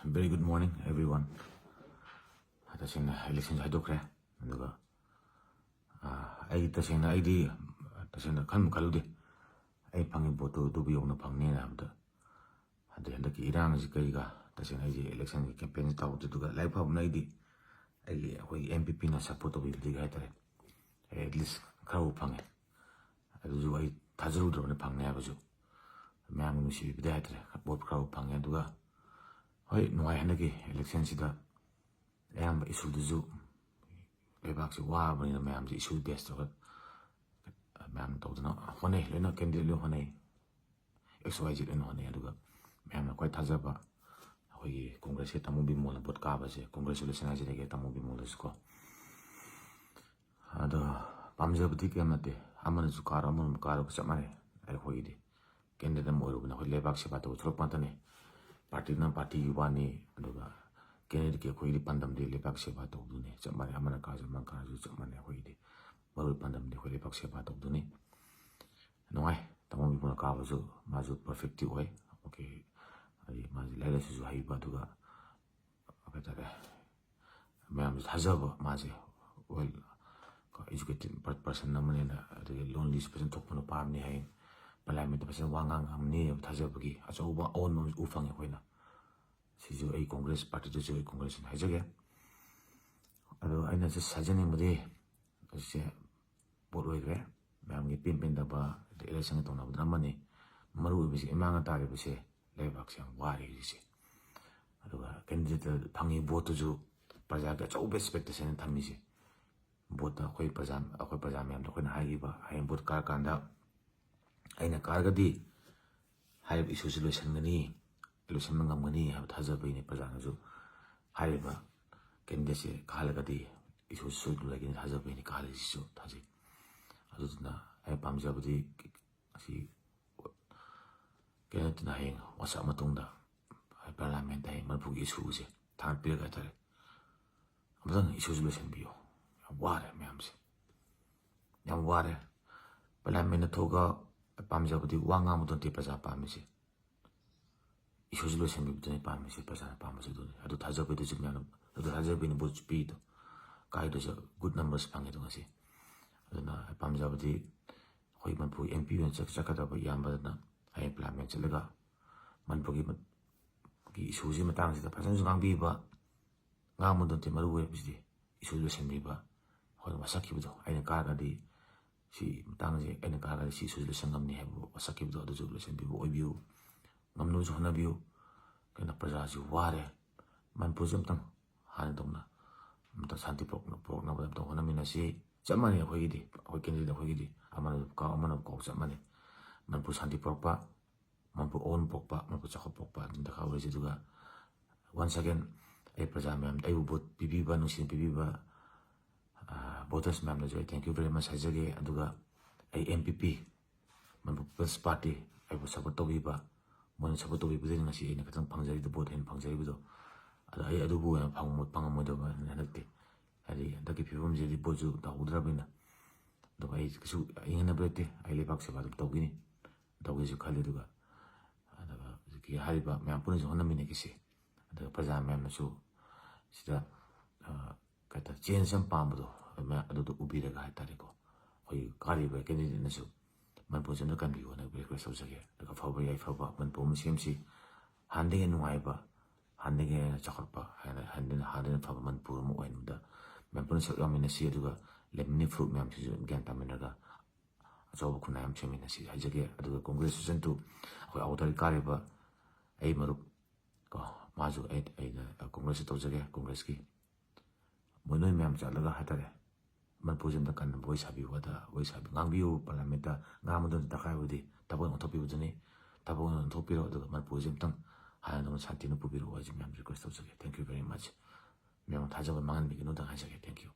Very good morning, everyone. Tasing na election haidokre. Aduga ai tasing na ID tasing na kan kalude. Ai pangi boto dubi yong na pangni na abda. Ade handaki irang si kaiga tasing ai election campaign taw duga live pub na ID. Ai hoi MPP na support obi diga haitare. At least crowd pangi. Adu ju ai tajaru dro na pangni abaju. Mayam nu si bida haitare. Bot crowd pangi aduga. Hoi nuai handaki election sida ayamba issue duju lebak si wabani na mayam si issue best ro mayam tawdana hone lena candidate lo hone XYZ lena hone aduga mayam na kwai thajaba hoi congress ke tamu bimol na bot ka ba se congratulation aje ke tamu bimol ko ada pamjabdi ke mate amana su kar amana kar ko samare ai hoi di candidate mo ro na hoi lebak se ba to throk patane party na party wani aduga Kennedy ke koi di pandam di lepak seba tok dune chamane amana ka jamang ka ju chamane hoi di baru pandam di koi lepak seba tok dune noi tamo bi puna ka bazu maju perfecti hoi okay ai maju laila su hai ba duga apa tare mayam hazaba maje well ko educated person namane na de lonely person tok puna pam ni hai parliament person wangang amni thajabagi achauba on ufang hoina sizu ai congress party to ai congress na hajage ado aina se sajani mudi se boroi gre mayam gi pin da ba election to na budramani maru bi se imanga tare bi se lebak sang wari se ado candidate phangi vote ju praja ga chau expectation thammi se vote khoi praja mayam to khoi hai ba hai vote kar kanda aina kargadi hai issue solution ngani election ngamani ha thajaba ni prajana ju haiba candidate khalagadi isu sudu lagi thajaba ni khali su thaji aduna ai pamjabadi asi candidate na heng wasa matungda parliament ai manpu isu je thang pir ga tare amdan isu solution biyo ware myamse yam ware parliament thoga pamjabadi wanga mudon ti praja pamise isu solution bi butani pamise praja pamase do adu thajaba de jumya adu thajaba ni boch pi to kai do good numbers pangi do ngasi aduna pamjabadi hoi manpu MP wen chakada ba yamba na ai parliament chelaga manpu gi isu ji matang sida phasan jungang bi ba ngam don te maru we bisdi isu solution bi ba hoi masaki bu do ai ka ga di si matang je ai ka ga si isu solution ngam ni hebu masaki bu do adu solution bi bo obiu ngamnu ju hana biu kena praja ju ware man pujam tang han dong na mta santi prok na ba dong hana mina si chamani hoi di hoi candidate hoi di amana ko chamani man pu santi prok pa man pu on prok pa man pu chakho prok pa da ka we juga once again ai praja mem ai bot pipi ba no sin pipi ba voters mem na joy thank you very much hajage aduga ai MPP man pu People's Party ai bu support to bi ba mon support to bi bu ngasi ina katang pangjari do bot hen pangjari bu do ada ai adu bu pangmo do ba nanakte ari da ki phibum je di boju da udra bina do ai kisu ingana brete ai le bak se ba to gini do gi ju khali duga ada ki hari ba me apun jo hanami ne kisi ada praja me su sida kata change sam pam do me adu do ubi daga ha tare ko hoi kari ba candidate na su man po jan kan bi wona request of sage daga phaba yai phaba man po mcmc handing nuai ba handing chakor pa handing phaba man po mo oin da man po sa yamina si duga lemni fruit myam si gan taminaga ajob khuna yam chemina si hajage aduga congress sen tu hoi awdari kare ba ai marup ko maju ai congress to jage congress ki monoi myam chalaga hatare man pujam da kan voice habi wada voice habi ngangbiu parliament da ngamodon da kai wudi tabon othopi budani tabon thopiro da man pujam tang haano santi no pubiro wajim myam request of sage thank you very much myam thajaba mangan bi no da hajage thank you